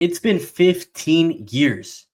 It's been 15 years.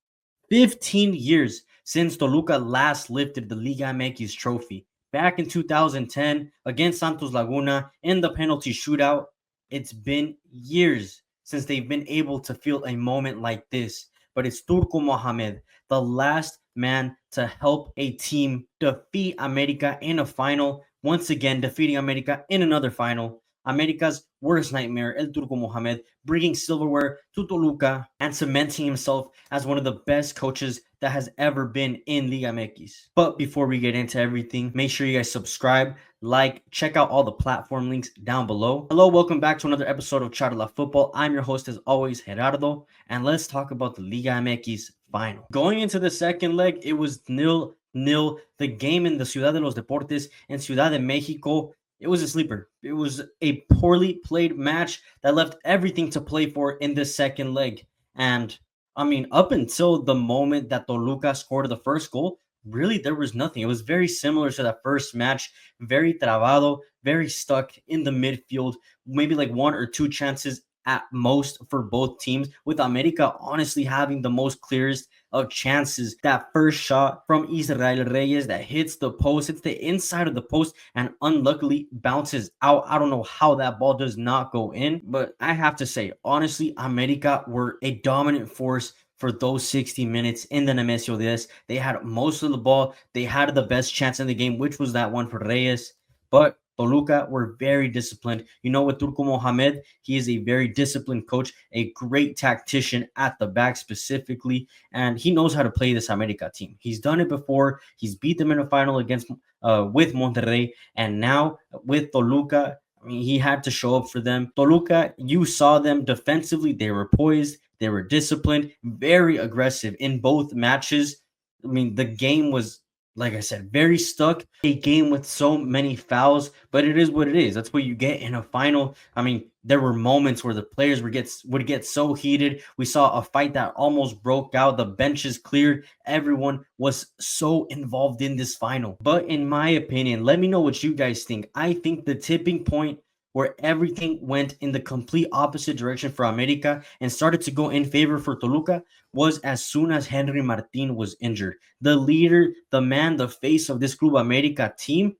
15 years since Toluca last lifted the Liga MX trophy. Back in 2010 against Santos Laguna in the penalty shootout. It's been years since they've been able to feel a moment like this. But it's Turco Mohamed, the last man to help a team defeat America in a final. Once again, defeating America in another final. America's worst nightmare, El Turco Mohamed, bringing silverware to Toluca and cementing himself as one of the best coaches that has ever been in Liga MX. But before we get into everything, make sure you guys subscribe, like, check out all the platform links down below. Hello, welcome back to another episode of Charla Football. I'm your host as always, Gerardo, and let's talk about the Liga MX Final. Going into the second leg, it was 0-0. The game in the Ciudad de los Deportes in Ciudad de Mexico, it was a sleeper. It was a poorly played match that left everything to play for in the second leg. And I mean, up until the moment that Toluca scored the first goal, really there was nothing. It was very similar to that first match, very trabado, very stuck in the midfield, maybe like one or two chances at most for both teams, with America honestly having the most clearest of chances. That first shot from Israel Reyes that hits the post, hits the inside of the post, and unluckily bounces out. I don't know how that ball does not go in, but I have to say, honestly, America were a dominant force for those 60 minutes in the Nemesio 10. They had most of the ball. They had the best chance in the game, which was that one for Reyes. But Toluca were very disciplined. You know, with Turco Mohamed, he is a very disciplined coach, a great tactician at the back specifically, and he knows how to play this America team. He's done it before. He's beat them in a final against with Monterrey, and now with Toluca, I mean, he had to show up for them. Toluca, you saw them defensively. They were poised. They were disciplined, very aggressive in both matches. I mean, the game was, like I said, very stuck. A game with so many fouls, but it is what it is. That's what you get in a final. I mean, there were moments where the players would get so heated. We saw a fight that almost broke out. The benches cleared. Everyone was so involved in this final. But in my opinion, let me know what you guys think. I think the tipping point where everything went in the complete opposite direction for America and started to go in favor for Toluca was as soon as Henry Martin was injured. The leader, the man, the face of this Club America team,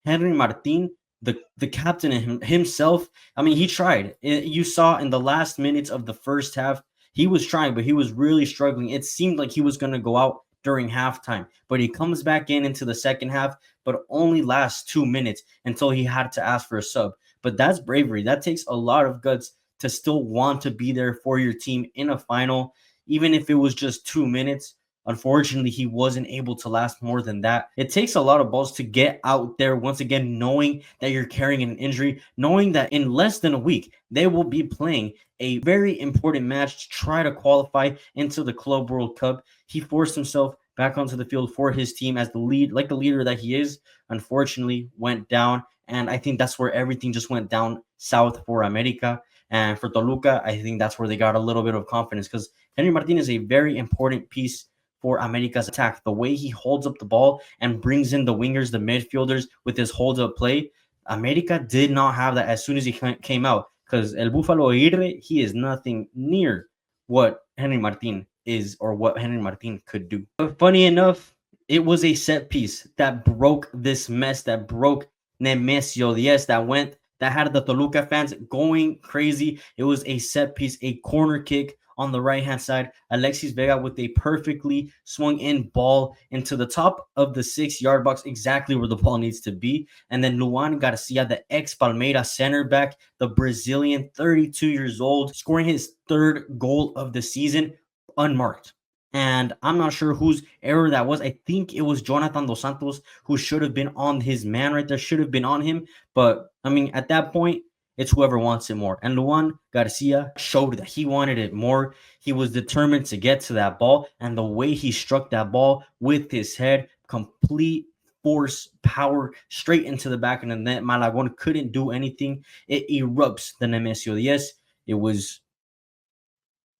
Henry Martin, the captain himself, I mean, he tried. You saw in the last minutes of the first half, he was trying, but he was really struggling. It seemed like he was going to go out during halftime, but he comes back into the second half, but only lasts 2 minutes until he had to ask for a sub. But that's bravery. That takes a lot of guts to still want to be there for your team in a final, even if it was just 2 minutes. Unfortunately, he wasn't able to last more than that. It takes a lot of balls to get out there once again, knowing that you're carrying an injury, knowing that in less than a week, they will be playing a very important match to try to qualify into the Club World Cup. He forced himself back onto the field for his team as the leader that he is. Unfortunately, went down. And I think that's where everything just went down south for America. And for Toluca, I think that's where they got a little bit of confidence, because Henry Martin is a very important piece for America's attack. The way he holds up the ball and brings in the wingers, the midfielders with his hold-up play, America did not have that as soon as he came out, because El Búfalo Aguirre, he is nothing near what Henry Martin is or what Henry Martin could do. But funny enough, it was a set piece that broke this mess, that broke Nemesio 10, that had the Toluca fans going crazy. It was a set piece, a corner kick on the right-hand side. Alexis Vega with a perfectly swung in ball into the top of the 6-yard box, exactly where the ball needs to be. And then Luan Garcia, the ex-Palmeiras center back, the Brazilian, 32 years old, scoring his third goal of the season, unmarked. And I'm not sure whose error that was. I think it was Jonathan Dos Santos, who should have been on his man right there, should have been on him. But, I mean, at that point, it's whoever wants it more. And Luan Garcia showed that he wanted it more. He was determined to get to that ball. And the way he struck that ball with his head, complete force, power, straight into the back of the net. Malagón couldn't do anything. It erupts the Nemesio 10. It was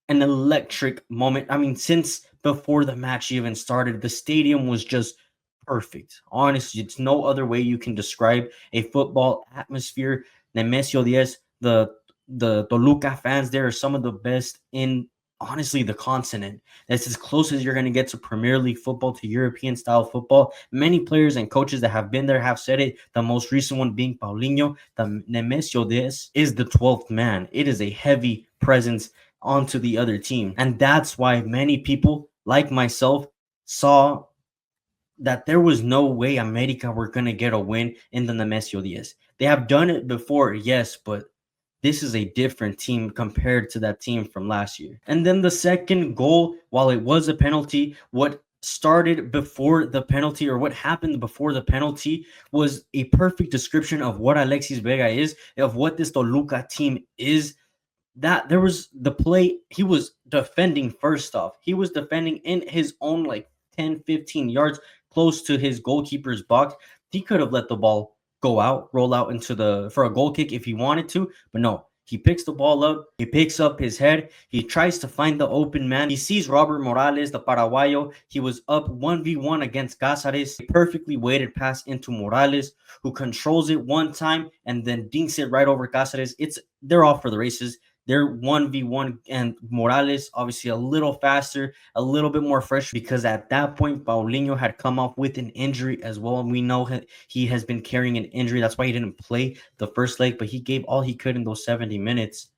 an electric moment. I mean, since before the match even started, the stadium was just perfect. Honestly, it's no other way you can describe a football atmosphere. Nemesio 10, the Toluca fans there are some of the best in honestly the continent. That's as close as you're going to get to Premier League football, to European style football. Many players and coaches that have been there have said it. The most recent one being Paulinho. The Nemesio this is the 12th man. It is a heavy presence onto the other team. And that's why many people like myself saw that there was no way America were going to get a win in the Nemesio Diaz. They have done it before, yes, but this is a different team compared to that team from last year. And then the second goal, while it was a penalty, what started before the penalty, or what happened before the penalty, was a perfect description of what Alexis Vega is, of what this Toluca team is. That there was the play, he was defending. First off, he was defending in his own like 10-15 yards close to his goalkeeper's box. He could have let the ball go out, roll out into the for a goal kick if he wanted to, but no, he picks the ball up, he picks up his head, he tries to find the open man. He sees Robert Morales, the Paraguayo. He was up 1v1 against Cáceres. A perfectly weighted pass into Morales, who controls it one time and then dinks it right over Cáceres. They're off for the races. They're 1v1, and Morales obviously a little faster, a little bit more fresh, because at that point Paulinho had come off with an injury as well, and we know he has been carrying an injury. That's why he didn't play the first leg, but he gave all he could in those 70 minutes.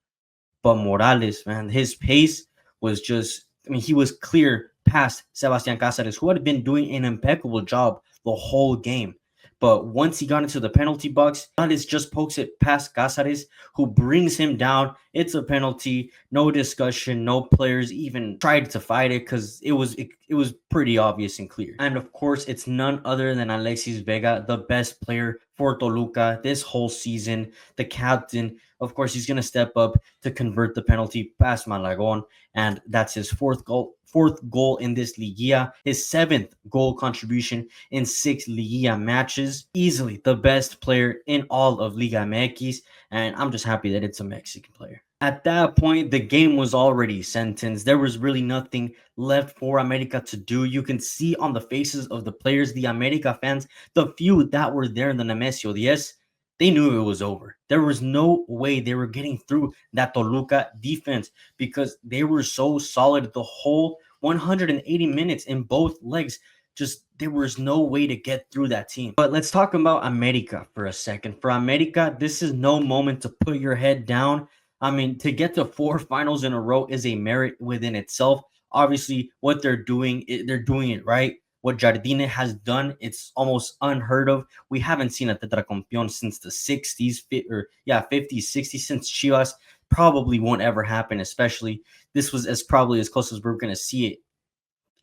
But Morales, man, his pace was just, I mean, he was clear past Sebastian Cáceres, who had been doing an impeccable job the whole game. But once he got into the penalty box, Morales just pokes it past Cáceres, who brings him down. It's a penalty, no discussion, no players even tried to fight it, because it was pretty obvious and clear. And of course, it's none other than Alexis Vega, the best player for Toluca this whole season, the captain. Of course, he's going to step up to convert the penalty past Malagon, and that's his fourth goal in this Liguilla, his seventh goal contribution in 6 Liguilla matches. Easily the best player in all of Liga MX, and I'm just happy that it's a Mexican player. At that point, the game was already sentenced. There was really nothing left for America to do. You can see on the faces of the players, the America fans, the few that were there in the Nemesio Diaz, they knew it was over. There was no way they were getting through that Toluca defense, because they were so solid the whole 180 minutes in both legs. Just there was no way to get through that team. But let's talk about America for a second. For America, this is no moment to put your head down. I mean, to get to 4 finals in a row is a merit within itself. Obviously, what they're doing it right. What Jardine has done, it's almost unheard of. We haven't seen a tetracampeon since the 60s, 50s, 60s, since Chivas. Probably won't ever happen, especially this was probably as close as we're going to see it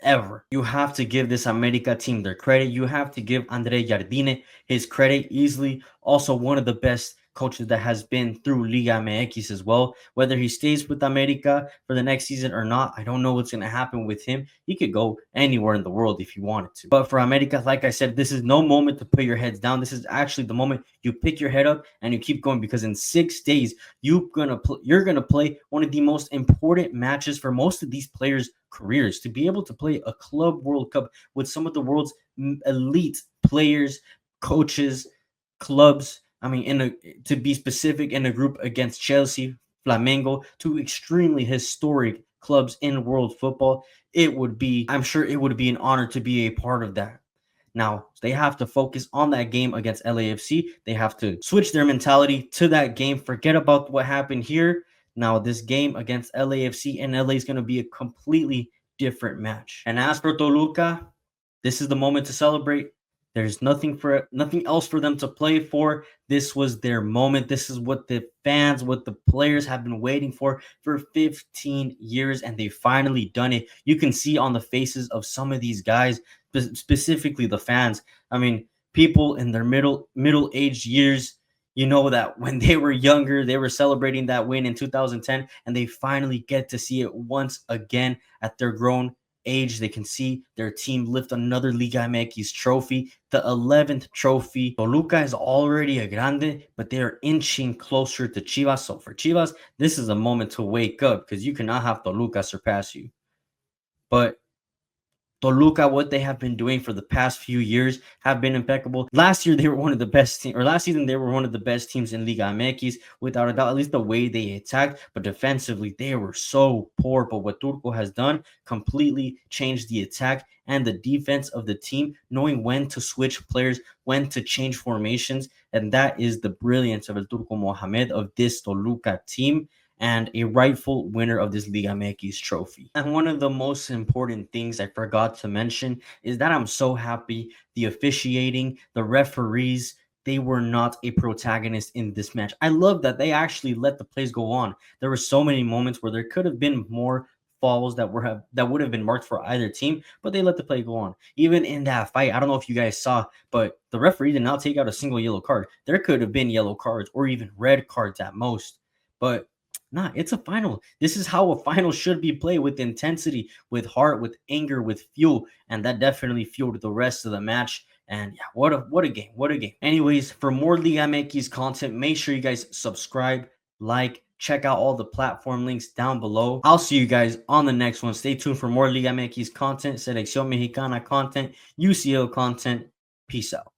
ever. You have to give this America team their credit. You have to give Andre Jardine his credit. Easily also one of the best coaches that has been through Liga MX as well. Whether he stays with America for the next season or not, I don't know what's going to happen with him. He could go anywhere in the world if he wanted to. But for America, like I said, this is no moment to put your heads down. This is actually the moment you pick your head up and you keep going, because in 6 days, you're going to play one of the most important matches for most of these players' careers. To be able to play a Club World Cup with some of the world's elite players, coaches, clubs, I mean, to be specific, in a group against Chelsea, Flamengo, two extremely historic clubs in world football, I'm sure it would be an honor to be a part of that. Now, they have to focus on that game against LAFC. They have to switch their mentality to that game. Forget about what happened here. Now, this game against LAFC and LA is going to be a completely different match. And as for Toluca, this is the moment to celebrate. There's nothing else for them to play for. This was their moment. This is what the fans, what the players have been waiting for 15 years, and they finally done it. You can see on the faces of some of these guys, specifically the fans. I mean, people in their middle-aged years, you know that when they were younger, they were celebrating that win in 2010, and they finally get to see it once again at their grown age. They can see their team lift another Liga MX trophy, the 11th trophy. Toluca is already a grande, but they are inching closer to Chivas. So for Chivas, this is a moment to wake up, because you cannot have Toluca surpass you. But Toluca, what they have been doing for the past few years have been impeccable. Last year, they were one of the best teams, or last season, they were one of the best teams in Liga MX, without a doubt, at least the way they attacked. But defensively, they were so poor. But what Turco has done completely changed the attack and the defense of the team, knowing when to switch players, when to change formations. And that is the brilliance of El Turco Mohamed, of this Toluca team, and a rightful winner of this Liga MX trophy. And one of the most important things I forgot to mention is that I'm so happy the officiating, the referees, they were not a protagonist in this match. I love that they actually let the plays go on. There were so many moments where there could have been more falls that would have been marked for either team, but they let the play go on. Even in that fight, I don't know if you guys saw, but the referee did not take out a single yellow card. There could have been yellow cards or even red cards at most, but nah, it's a final. This is how a final should be played, with intensity, with heart, with anger, with fuel, and that definitely fueled the rest of the match. And yeah, what a game, what a game. Anyways, for more Liga MX content, make sure you guys subscribe, like, check out all the platform links down below. I'll see you guys on the next one. Stay tuned for more Liga MX content, Selección Mexicana content, UCL content. Peace out.